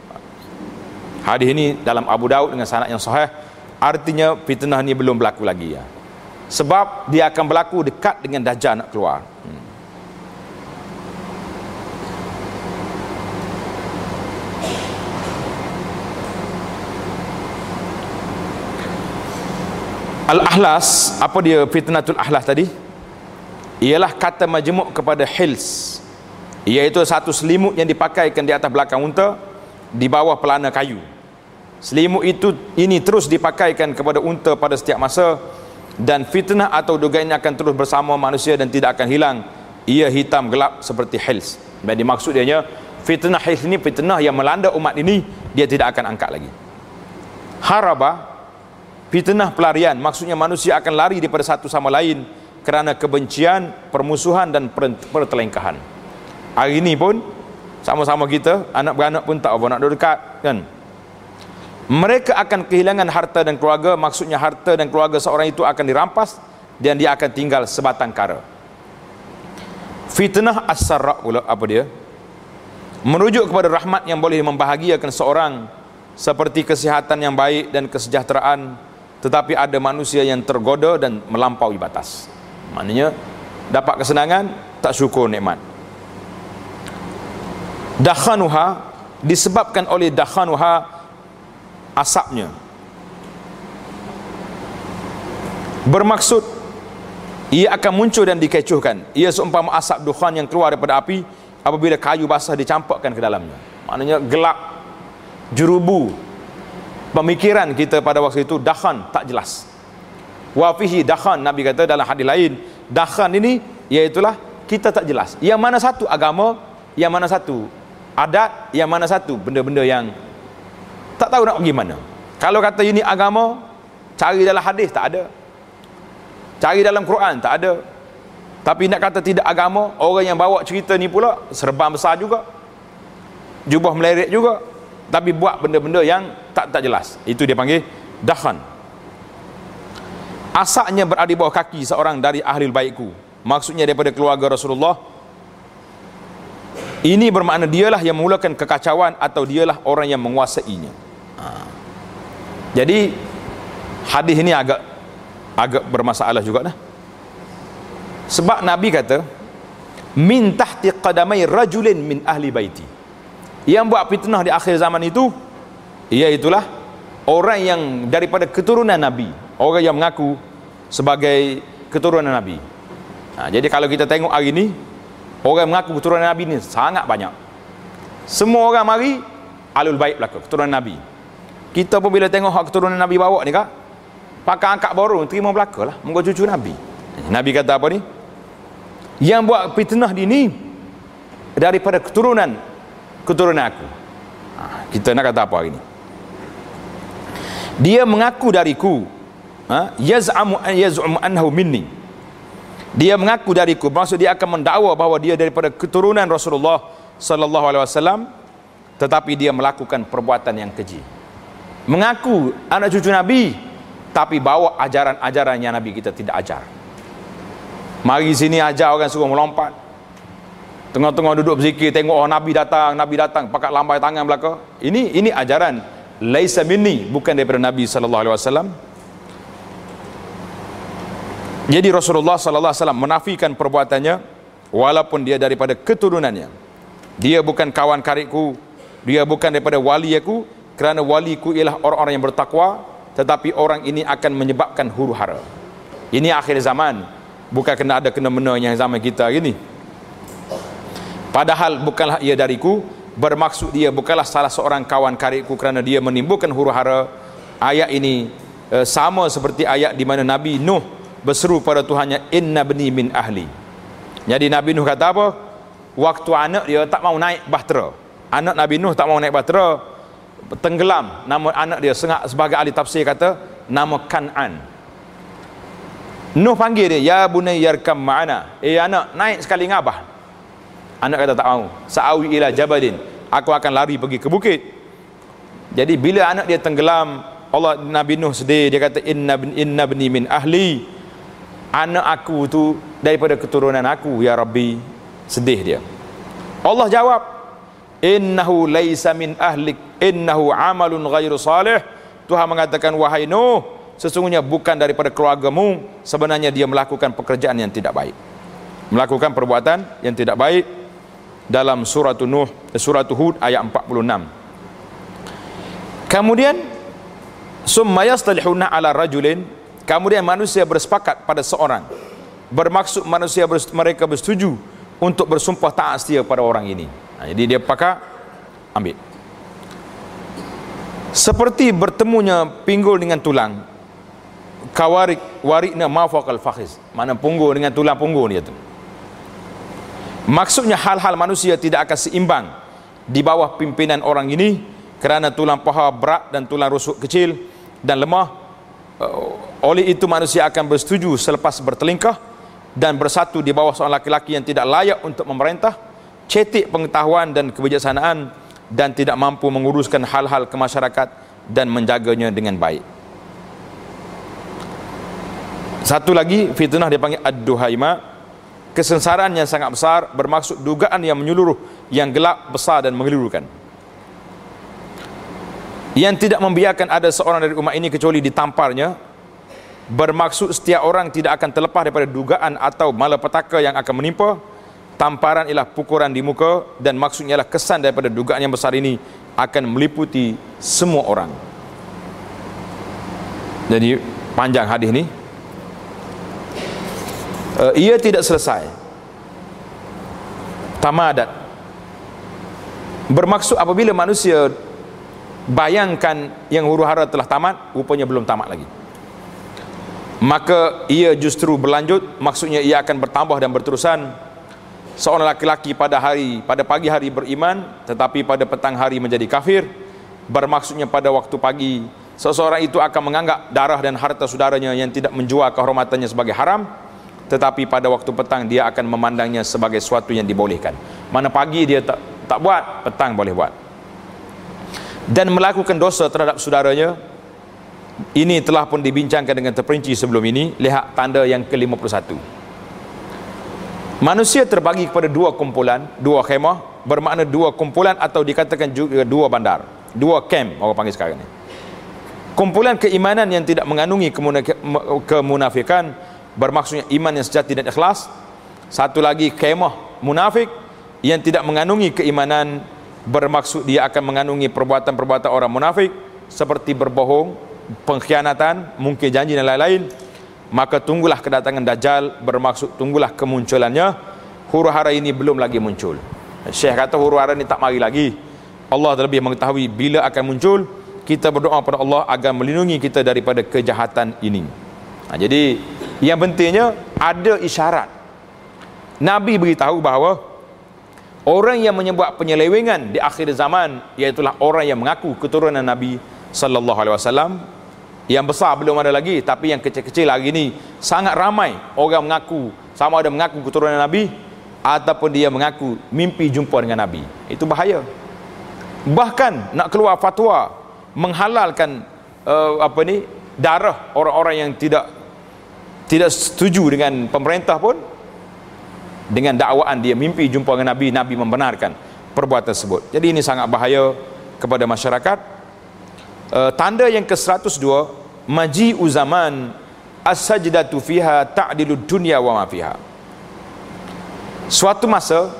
Hadis ini dalam Abu Daud dengan sanad yang sahih. Artinya fitnah ini belum berlaku lagi ya. Sebab dia akan berlaku dekat dengan Dajjal nak keluar. Al-Ahlas, apa dia fitnatul ahlas tadi? Ialah kata majmuk kepada hils, iaitu satu selimut yang dipakaikan di atas belakang unta, di bawah pelana kayu. Selimut ini terus dipakaikan kepada unta pada setiap masa, dan fitnah atau dugaan ini akan terus bersama manusia dan tidak akan hilang. Ia hitam gelap seperti hils. Jadi maksud dia fitnah hils ini fitnah yang melanda umat ini, dia tidak akan angkat lagi. Haraba, fitnah pelarian, maksudnya manusia akan lari daripada satu sama lain kerana kebencian, permusuhan dan pertelengkahan. Hari ini pun sama-sama kita, anak beranak pun tak apa nak duduk dekat kan. Mereka akan kehilangan harta dan keluarga, maksudnya harta dan keluarga seorang itu akan dirampas dan dia akan tinggal sebatang kara. Fitnah as-sarra pula, apa dia? Merujuk kepada rahmat yang boleh membahagiakan seorang, seperti kesihatan yang baik dan kesejahteraan, tetapi ada manusia yang tergoda dan melampaui batas. Maknanya dapat kesenangan, tak syukur nikmat. Dakhanuha, disebabkan oleh dakhanuha, asapnya, bermaksud ia akan muncul dan dikecohkan. Ia seumpama asap dukhan yang keluar daripada api apabila kayu basah dicampakkan ke dalamnya. Maknanya gelap, jurubu pemikiran kita pada waktu itu, dakhan, tak jelas. Wa fihi dakhan, Nabi kata dalam hadis lain, dakhan ini iaitulah kita tak jelas. Yang mana satu agama, yang mana satu adat, yang mana satu benda-benda yang tak tahu nak pergi mana. Kalau kata ini agama, cari dalam hadis tak ada, cari dalam Quran tak ada. Tapi nak kata tidak agama, orang yang bawa cerita ni pula serban besar juga, jubah meleret juga, tapi buat benda-benda yang tak jelas. Itu dia panggil dakhan. Asaknya berada di bawah kaki seorang dari ahli baikku, maksudnya daripada keluarga Rasulullah. Ini bermakna dialah yang memulakan kekacauan atau dialah orang yang menguasainya. Jadi hadis ini agak bermasalah juga dah. Sebab Nabi kata min tahti qadamai rajulin min ahli baiti. Yang buat fitnah di akhir zaman itu iaitulah orang yang daripada keturunan Nabi, orang yang mengaku sebagai keturunan Nabi. Jadi kalau kita tengok hari ini, orang mengaku keturunan Nabi ni sangat banyak. Semua orang mari alul bait belaka, keturunan Nabi. Kita pun bila tengok hak keturunan Nabi bawa ni kak, pakai angkat borong, terima belaka lah, moga cucu Nabi. Nabi kata apa ni? Yang buat fitnah di ni daripada keturunan aku. Kita nak kata apa hari ni? Dia mengaku dariku, yaz'amu annahu minni. Dia mengaku dariku, maksud dia akan mendakwa bahawa dia daripada keturunan Rasulullah sallallahu alaihi wasallam, tetapi dia melakukan perbuatan yang keji. Mengaku anak cucu Nabi, tapi bawa ajaran-ajaran yang Nabi kita tidak ajar. Mari sini ajar orang suruh melompat, tengah-tengah duduk berzikir, tengok Nabi datang, pakai lambai tangan belaka. Ini ajaran laisa minni, bukan daripada Nabi sallallahu alaihi wasallam. Jadi Rasulullah sallallahu alaihi wasallam menafikan perbuatannya walaupun dia daripada keturunannya. Dia bukan kawan karibku, dia bukan daripada wali aku, kerana waliku ialah orang-orang yang bertakwa, tetapi orang ini akan menyebabkan huru-hara. Ini akhir zaman, bukan kena ada kena-mena yang zaman kita gini. Padahal bukanlah ia dariku, bermaksud dia bukanlah salah seorang kawan karibku kerana dia menimbulkan huru-hara. Ayat ini sama seperti ayat di mana Nabi Nuh berseru pada Tuhannya, inna bani min ahli. Jadi Nabi Nuh kata apa? Waktu anak dia tak mau naik bahtera, anak Nabi Nuh tak mau naik bahtera, tenggelam. Nama anak dia sebagai ahli tafsir kata nama Kan'an. Nuh panggil dia, ya bunay yarkam ma'ana, anak naik sekali dengan abah. Anak kata tak mau. Sa'awi ila jabalin, aku akan lari pergi ke bukit. Jadi bila anak dia tenggelam, Allah, Nabi Nuh sedih, dia kata inna bani min ahli, anak aku tu daripada keturunan aku ya Rabbi. Sedih dia. Allah jawab, innahu laisa min ahlik, innahu amalun ghairu salih. Tuhan mengatakan, wahai Nuh, sesungguhnya bukan daripada keluargamu, sebenarnya dia melakukan pekerjaan yang tidak baik, melakukan perbuatan yang tidak baik. Dalam surah Hud ayat 46. Kemudian summa yastalihuna ala rajulin, kemudian manusia bersepakat pada seorang, bermaksud mereka bersetuju untuk bersumpah taat setia pada orang ini. Jadi dia pakai ambil. Seperti bertemunya pinggul dengan tulang, warikna mafaqal fakhiz, mana punggung dengan tulang punggung dia tu. Maksudnya hal-hal manusia tidak akan seimbang di bawah pimpinan orang ini, kerana tulang paha berat dan tulang rusuk kecil dan lemah. Oleh itu manusia akan bersetuju selepas bertelingkah dan bersatu di bawah seorang laki-laki yang tidak layak untuk memerintah, cetek pengetahuan dan kebijaksanaan, dan tidak mampu menguruskan hal-hal kemasyarakat dan menjaganya dengan baik. Satu lagi fitnah dipanggil ad-duhaima, kesengsaraan yang sangat besar, bermaksud dugaan yang menyeluruh, yang gelap, besar dan mengelirukan, yang tidak membiarkan ada seorang dari umat ini kecuali ditamparnya. Bermaksud setiap orang tidak akan terlepas daripada dugaan atau malapetaka yang akan menimpa. Tamparan ialah pukulan di muka, dan maksudnya ialah kesan daripada dugaan yang besar ini akan meliputi semua orang. Jadi panjang hadis ni. Ia tidak selesai. Tamadat bermaksud apabila manusia bayangkan yang huru-hara telah tamat, rupanya belum tamat lagi, maka ia justru berlanjut. Maksudnya ia akan bertambah dan berterusan. Seorang laki-laki pada pagi hari beriman, tetapi pada petang hari menjadi kafir. Bermaksudnya pada waktu pagi seseorang itu akan menganggap darah dan harta saudaranya yang tidak menjual kehormatannya sebagai haram, tetapi pada waktu petang dia akan memandangnya sebagai sesuatu yang dibolehkan. Mana pagi dia tak buat, petang boleh buat. Dan melakukan dosa terhadap saudaranya, ini telah pun dibincangkan dengan terperinci sebelum ini. Lihat tanda yang ke-51. Manusia terbagi kepada dua kumpulan, dua khemah, bermakna dua kumpulan, atau dikatakan juga dua bandar, dua camp orang panggil sekarang ni. Kumpulan keimanan yang tidak mengandungi kemunafikan, bermaksudnya iman yang sejati dan ikhlas. Satu lagi khemah munafik yang tidak mengandungi keimanan, bermaksud dia akan mengandungi perbuatan-perbuatan orang munafik seperti berbohong, pengkhianatan, mungkir janji dan lain-lain. Maka tunggulah kedatangan Dajjal, bermaksud tunggulah kemunculannya. Huru-hara ini belum lagi muncul. Syekh kata huru-hara ini tak mari lagi. Allah lebih mengetahui bila akan muncul. Kita berdoa pada Allah agar melindungi kita daripada kejahatan ini. Jadi yang pentingnya ada isyarat. Nabi beritahu bahawa orang yang menyebut penyelewengan di akhir zaman, iaitulah orang yang mengaku keturunan Nabi sallallahu alaihi wasallam. Yang besar belum ada lagi, tapi yang kecil-kecil hari ini sangat ramai orang mengaku, sama ada mengaku keturunan Nabi ataupun dia mengaku mimpi jumpa dengan Nabi. Itu bahaya. Bahkan nak keluar fatwa menghalalkan darah orang-orang yang tidak setuju dengan pemerintah pun, dengan dakwaan dia mimpi jumpa dengan Nabi, Nabi membenarkan perbuatan tersebut. Jadi ini sangat bahaya kepada masyarakat. Tanda yang ke-102, maji'u zaman as-sajdatu fiha ta'dilu dunya wa ma fiha. Suatu masa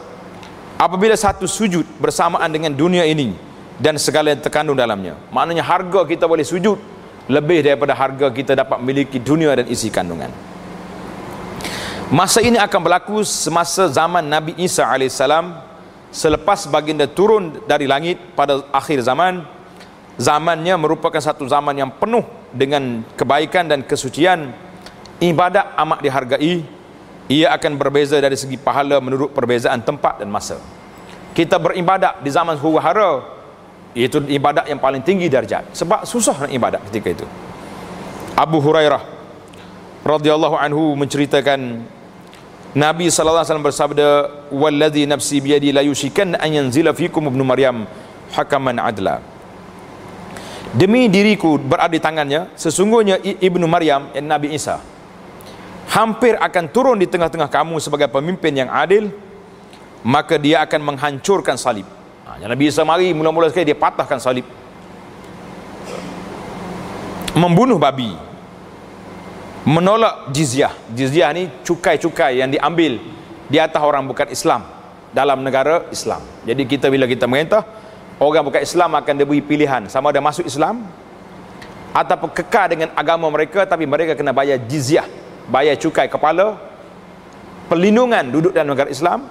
apabila satu sujud bersamaan dengan dunia ini dan segala yang terkandung dalamnya, maknanya harga kita boleh sujud lebih daripada harga kita dapat memiliki dunia dan isi kandungan. Masa ini akan berlaku semasa zaman Nabi Isa AS, selepas baginda turun dari langit pada akhir zaman. Zamannya merupakan satu zaman yang penuh dengan kebaikan dan kesucian. Ibadat amat dihargai. Ia akan berbeza dari segi pahala menurut perbezaan tempat dan masa. Kita beribadat di zaman huru-hara, iaitu ibadat yang paling tinggi darjat, sebab susah nak ibadat ketika itu. Abu Hurairah radhiyallahu anhu menceritakan Nabi sallallahu alaihi wasallam bersabda, "Wallazi nafsi biyadi la yushikanna an yanzila fikum ibnu Maryam hakaman adla." Demi diriku berada di tangannya, sesungguhnya Ibnu Maryam, yang Nabi Isa, hampir akan turun di tengah-tengah kamu sebagai pemimpin yang adil, maka dia akan menghancurkan salib. Nabi Isa mari mula-mula sekali dia patahkan salib, membunuh babi, menolak jizyah. Jizyah ni cukai-cukai yang diambil di atas orang bukan Islam dalam negara Islam. Jadi kita bila kita merintah, orang bukan Islam akan diberi pilihan sama ada masuk Islam ataupun kekal dengan agama mereka, tapi mereka kena bayar jizyah, bayar cukai kepala, perlindungan duduk dalam negara Islam,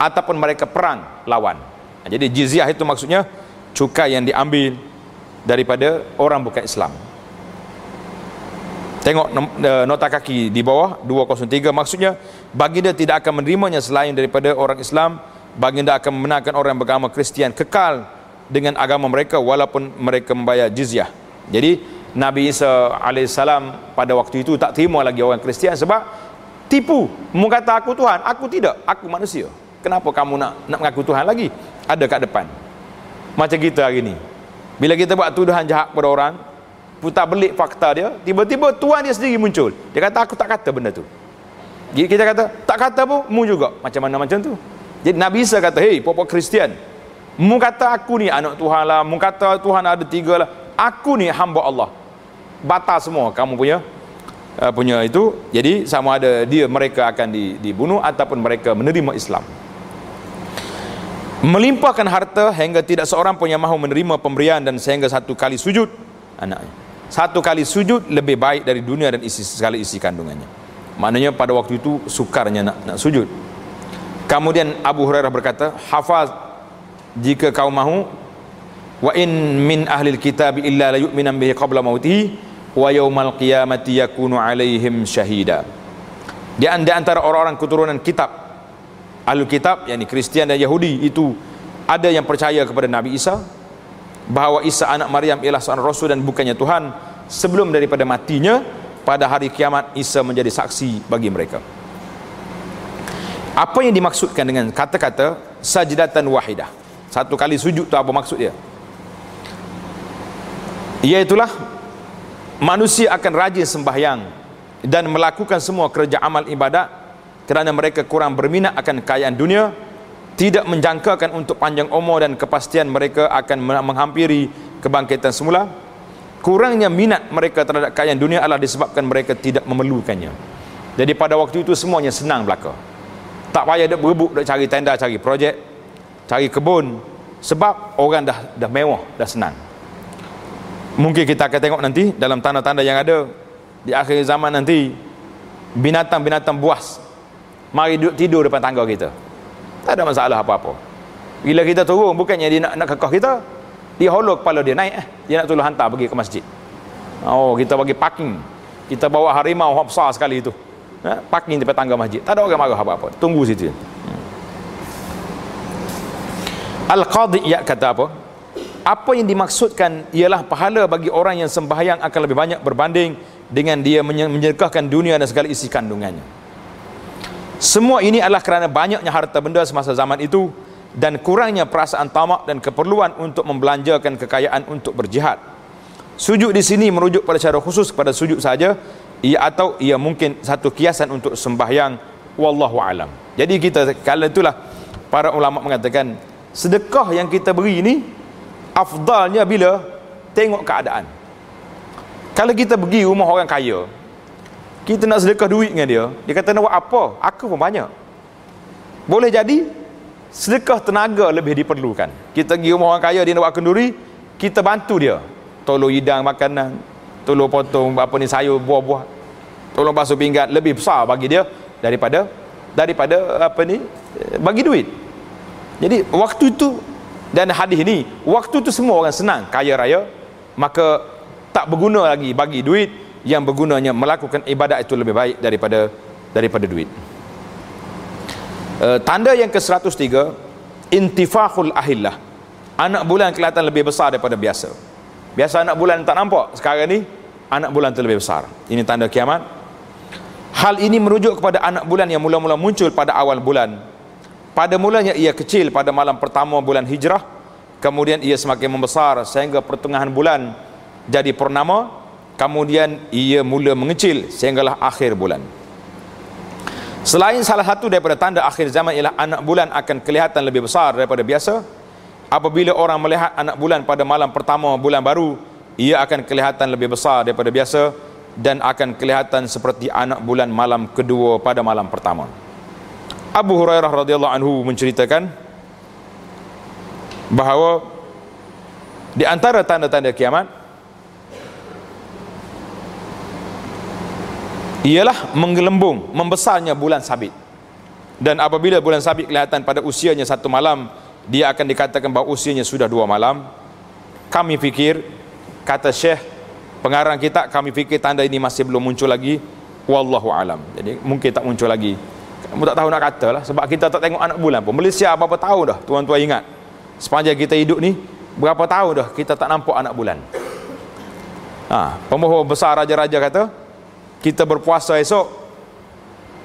ataupun mereka perang lawan. Jadi jizyah itu maksudnya cukai yang diambil daripada orang bukan Islam. Tengok nota kaki di bawah 203, maksudnya baginda tidak akan menerimanya selain daripada orang Islam. Baginda akan membenarkan orang beragama Kristian kekal dengan agama mereka walaupun mereka membayar jizyah. Jadi Nabi Isa alaihissalam pada waktu itu tak terima lagi orang Kristian sebab tipu. Mu kata aku Tuhan, aku tidak, aku manusia. Kenapa kamu nak mengaku Tuhan lagi? Ada kat depan. Macam kita hari ni, bila kita buat tuduhan jahat kepada orang, putar belik fakta dia, tiba-tiba Tuhan dia sendiri muncul. Dia kata aku tak kata benda tu. Jadi kita kata tak kata pun, mu juga. Macam mana macam tu? Jadi Nabi Isa kata, hei pokok Kristian, mu kata aku ni anak Tuhan lah, mu kata Tuhan ada 3 lah, aku ni hamba Allah. Batal semua kamu punya itu. Jadi sama ada mereka akan dibunuh ataupun mereka menerima Islam. Melimpahkan harta hingga tidak seorang pun yang mahu menerima pemberian, dan sehingga 1 kali sujud anaknya. 1 kali sujud lebih baik dari dunia dan segala isi kandungannya. Maknanya pada waktu itu sukarnya nak sujud. Kemudian Abu Hurairah berkata, hafaz, jika kau mahu, wa in min ahlil kitab illa la yu'minan bihi qabla mautihi wa yaumal qiyamati yakunu alaihim syahida. Di antara orang-orang keturunan kitab, ahlul kitab, yakni Kristian dan Yahudi, itu ada yang percaya kepada Nabi Isa, bahawa Isa anak Maryam ialah seorang rasul dan bukannya Tuhan. Sebelum daripada matinya, pada hari kiamat Isa menjadi saksi bagi mereka. Apa yang dimaksudkan dengan kata-kata sajdatan wahidah? 1 kali sujud tu apa maksud dia? Iaitulah manusia akan rajin sembahyang dan melakukan semua kerja amal ibadat kerana mereka kurang berminat akan kekayaan dunia, tidak menjangkakan untuk panjang umur dan kepastian mereka akan menghampiri kebangkitan semula. Kurangnya minat mereka terhadap kekayaan dunia adalah disebabkan mereka tidak memerlukannya. Jadi pada waktu itu semuanya senang belaka. Tak payah dia berebut, dia cari tenda, cari projek, cari kebun, sebab orang dah mewah, dah senang. Mungkin kita akan tengok nanti dalam tanda-tanda yang ada di akhir zaman nanti, binatang-binatang buas mari duduk tidur depan tangga kita. Tak ada masalah apa-apa. Bila kita turun, bukannya dia nak kekeh kita, dia holok kepala dia naik, dia nak tolong hantar pergi ke masjid. Oh, kita bagi parking, kita bawa harimau besar sekali itu, parking di tangga masjid. Tak ada orang marah apa-apa, tunggu situ. Al-Qadhi kata apa? Apa yang dimaksudkan ialah pahala bagi orang yang sembahyang akan lebih banyak berbanding dengan dia menyedekahkan dunia dan segala isi kandungannya. Semua ini adalah kerana banyaknya harta benda semasa zaman itu dan kurangnya perasaan tamak dan keperluan untuk membelanjakan kekayaan untuk berjihad. Sujud di sini merujuk pada cara khusus kepada sujud saja, atau ia mungkin satu kiasan untuk sembahyang, wallahu alam. Jadi kita, kalau itulah para ulama mengatakan sedekah yang kita beri ini afdalnya bila tengok keadaan. Kalau kita pergi rumah orang kaya, kita nak sedekah duit dengan dia, dia kata nak buat apa? Aku pun banyak. Boleh jadi sedekah tenaga lebih diperlukan. Kita pergi rumah orang kaya, dia nak buat kenduri, kita bantu dia, tolong hidang makanan, tolong potong apa ni sayur, buah-buah, tolong basuh pinggan, lebih besar bagi dia daripada apa ni bagi duit. Jadi waktu itu, dan hadis ni, waktu itu semua orang senang, kaya raya, maka tak berguna lagi bagi duit, yang bergunanya melakukan ibadat itu lebih baik daripada duit. Tanda yang ke-103, intifahul ahillah. Anak bulan kelihatan lebih besar daripada biasa. Biasa anak bulan tak nampak, sekarang ni anak bulan itu lebih besar. Ini tanda kiamat. Hal ini merujuk kepada anak bulan yang mula-mula muncul pada awal bulan. Pada mulanya ia kecil pada malam pertama bulan Hijrah, kemudian ia semakin membesar sehingga pertengahan bulan jadi purnama, kemudian ia mula mengecil sehinggalah akhir bulan. Selain salah satu daripada tanda akhir zaman ialah anak bulan akan kelihatan lebih besar daripada biasa. Apabila orang melihat anak bulan pada malam pertama bulan baru, ia akan kelihatan lebih besar daripada biasa dan akan kelihatan seperti anak bulan malam kedua pada malam pertama. Abu Hurairah radhiyallahu anhu menceritakan bahawa di antara tanda-tanda kiamat ialah menggelembung, membesarnya bulan sabit. Dan apabila bulan sabit kelihatan pada usianya 1 malam, dia akan dikatakan bahawa usianya sudah 2 malam. Kami fikir, kata Syekh pengarang kita, kami fikir tanda ini masih belum muncul lagi, wallahu alam. Jadi mungkin tak muncul lagi. Kamu tak tahu nak kata lah, sebab kita tak tengok anak bulan pun. Malaysia berapa tahun dah, tuan-tuan ingat, sepanjang kita hidup ni, berapa tahun dah kita tak nampak anak bulan. Pembohong besar raja-raja kata, kita berpuasa esok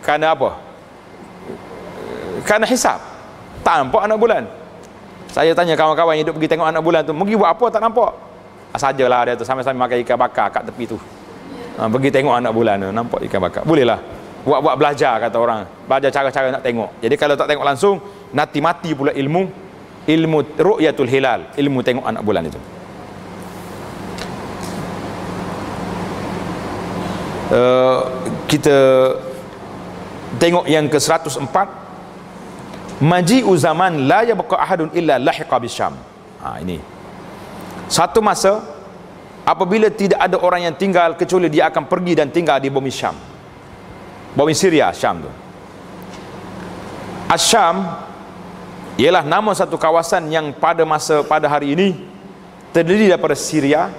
kerana apa? Kerana hisab. Tak nampak anak bulan. Saya tanya kawan-kawan yang hidup pergi tengok anak bulan tu, pergi buat apa tak nampak? Sajalah dia tu sambil-sambil makan ikan bakar kat tepi tu. Pergi tengok anak bulan tu, nampak ikan bakar. Bolehlah buat belajar, kata orang, belajar cara-cara nak tengok. Jadi kalau tak tengok langsung, nanti mati pula ilmu ru'yatul hilal, ilmu tengok anak bulan itu. Kita tengok yang ke-104, maji'u zaman la yabqa ahadun illa lahiqa bisyam. Ini satu masa apabila tidak ada orang yang tinggal kecuali dia akan pergi dan tinggal di bumi Syam, bumi Syria, Syam tu. Asyam ialah nama satu kawasan yang pada hari ini terdiri daripada Syria,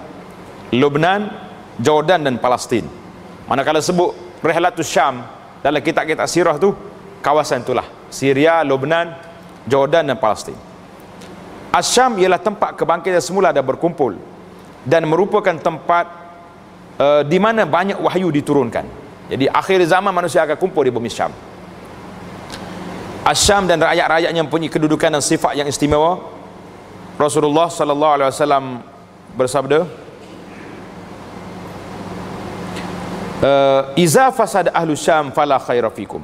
Lebanon, Jordan dan Palestin. Manakala sebut Rihlatus Syam dalam kitab-kitab sirah tu, kawasan itulah Syria, Lebanon, Jordan dan Palestin. Asyam ialah tempat kebangkitan semula dah berkumpul dan merupakan tempat di mana banyak wahyu diturunkan. Jadi akhir zaman manusia akan kumpul di bumi Syam. Asyam dan rakyat-rakyatnya mempunyai kedudukan dan sifat yang istimewa. Rasulullah sallallahu alaihi wasallam bersabda, iza fasad ahlu Syam fala khaira fikum.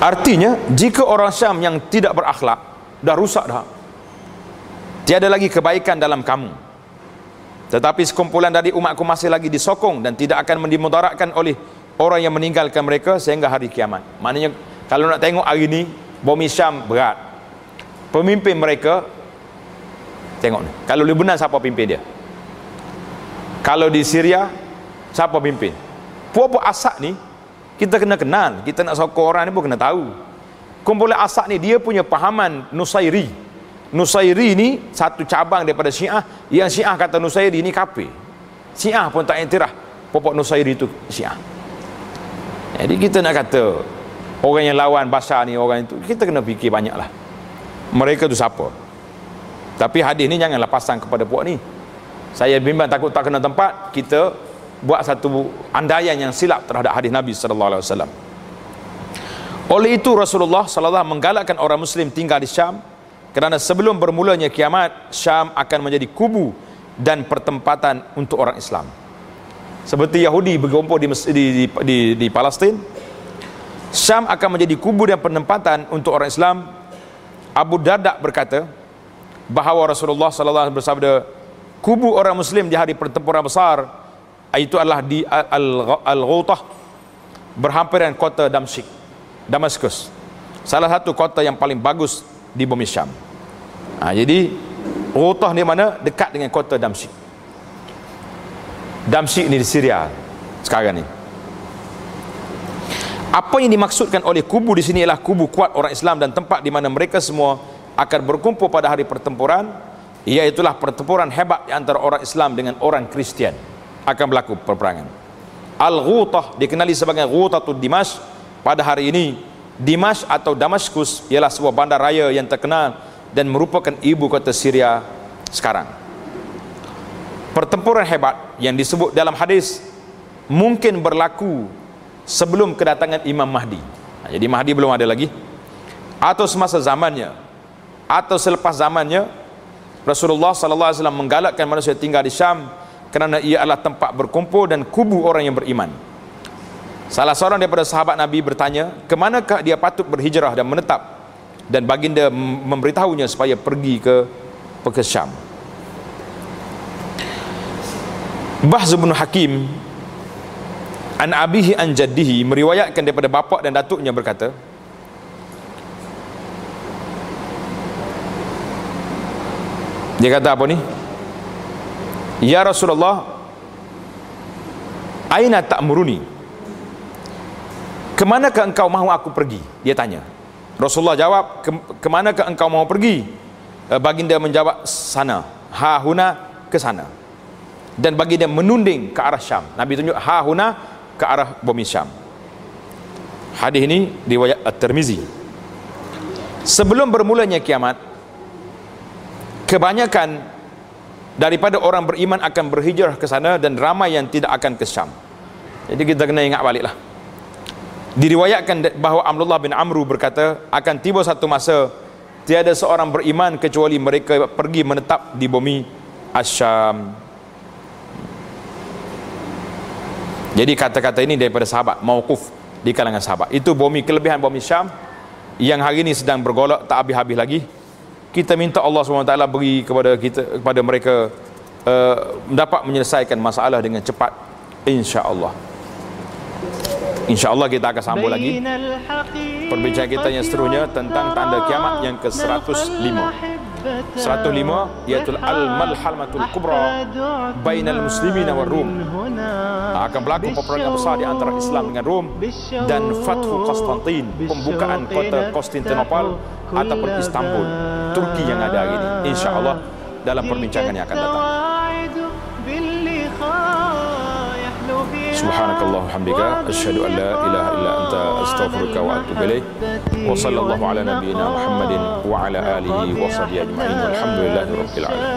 Artinya, jika orang Syam yang tidak berakhlak dah rusak dah, tiada lagi kebaikan dalam kamu. Tetapi sekumpulan dari umatku masih lagi disokong dan tidak akan dimudaratkan oleh orang yang meninggalkan mereka sehingga hari kiamat. Maknanya kalau nak tengok hari ni, bumi Syam berat. Pemimpin mereka, tengok ni, kalau Lebanon siapa pimpin dia? Kalau di Syria siapa pimpin? Puak-puak Asad ni kita kena kenal, kita nak sokong orang ni pun kena tahu. Kumpulan Asad ni dia punya pahaman Nusairi. Nusairi ni satu cabang daripada Syiah, yang Syiah kata Nusairi ni kafir. Syiah pun tak iktiraf puak-puak Nusairi itu Syiah. Jadi kita nak kata orang yang lawan Bashar ni, orang itu, kita kena fikir banyaklah mereka tu siapa. Tapi hadis ni janganlah pasang kepada puak ni. Saya bimbang takut tak kena tempat, kita buat satu andaian yang silap terhadap hadis Nabi sallallahu alaihi wasallam. Oleh itu Rasulullah sallallahu alaihi wasallam menggalakkan orang muslim tinggal di Syam, kerana sebelum bermulanya kiamat, Syam akan menjadi kubu dan pertempatan untuk orang Islam. Seperti Yahudi berkumpul di Palestin, Syam akan menjadi kubu dan penempatan untuk orang Islam. Abu Darda berkata bahawa Rasulullah sallallahu alaihi wasallam bersabda, kubu orang muslim di hari pertempuran besar itu adalah di Al-Ghutah, berhampiran kota Damaskus, salah satu kota yang paling bagus di bumi Syam. Jadi Ghutah di mana? Dekat dengan kota Damsyik. Damsyik ni di Syria sekarang ni. Apa yang dimaksudkan oleh kubu di sini ialah kubu kuat orang Islam dan tempat di mana mereka semua akan berkumpul pada hari pertempuran, iaitulah pertempuran hebat di antara orang Islam dengan orang Kristian, akan berlaku peperangan. Al-Ghutah dikenali sebagai Ghutatul Dimash. Pada hari ini Dimash atau Damaskus ialah sebuah bandar raya yang terkenal dan merupakan ibu kota Syria sekarang. Pertempuran hebat yang disebut dalam hadis mungkin berlaku sebelum kedatangan Imam Mahdi. Jadi Mahdi belum ada lagi, atau semasa zamannya, atau selepas zamannya. Rasulullah sallallahu alaihi wasallam menggalakkan manusia tinggal di Syam kerana ia adalah tempat berkumpul dan kubu orang yang beriman. Salah seorang daripada sahabat Nabi bertanya, kemanakah dia patut berhijrah dan menetap, dan baginda memberitahunya supaya pergi ke Syam. Bahz bin Hakim an abihi an jaddihi meriwayatkan daripada bapa dan datuknya berkata, dia kata apa ni? Ya Rasulullah, aina ta'muruni? Kemanakah engkau mahu aku pergi? Dia tanya. Rasulullah jawab, kemanakah engkau mahu pergi? Baginda menjawab, sana, ha huna, ke sana. Dan baginda menunding ke arah Syam. Nabi tunjuk ha huna, ke arah bumi Syam. Hadis ini riwayat At-Tirmizi. Sebelum bermulanya kiamat, kebanyakan daripada orang beriman akan berhijrah ke sana dan ramai yang tidak akan ke Syam. Jadi kita kena ingat baliklah. Diriwayatkan bahawa Abdullah bin Amru berkata, akan tiba satu masa tiada seorang beriman kecuali mereka pergi menetap di bumi Asy-Syam. Jadi kata-kata ini daripada sahabat, mauquf di kalangan sahabat. Itu bumi, kelebihan bumi Syam yang hari ini sedang bergolak tak habis-habis lagi. Kita minta Allah SWT beri kepada mereka dapat menyelesaikan masalah dengan cepat, insya-Allah. InsyaAllah kita akan sambung lagi perbincangan kita yang seterusnya tentang tanda kiamat yang ke-105. 105 iaitu Al-Malhamatul Kubra Bainal Muslimina war Rum. Akan berlaku peperangan besar di antara Islam dengan Rom, dan Fathu Konstantin, pembukaan kota Konstantinopel ataupun Istanbul, Turki yang ada hari ini, insya-Allah dalam perbincangan yang akan datang. Subhanakallah hamdika asyhadu an la ilaha illa anta astaghfiruka wa atubu ilaik. Wa sallallahu ala nabiyyina Muhammadin wa ala alihi wa sahbihi ajma'in. Walhamdulillahirabbil alamin.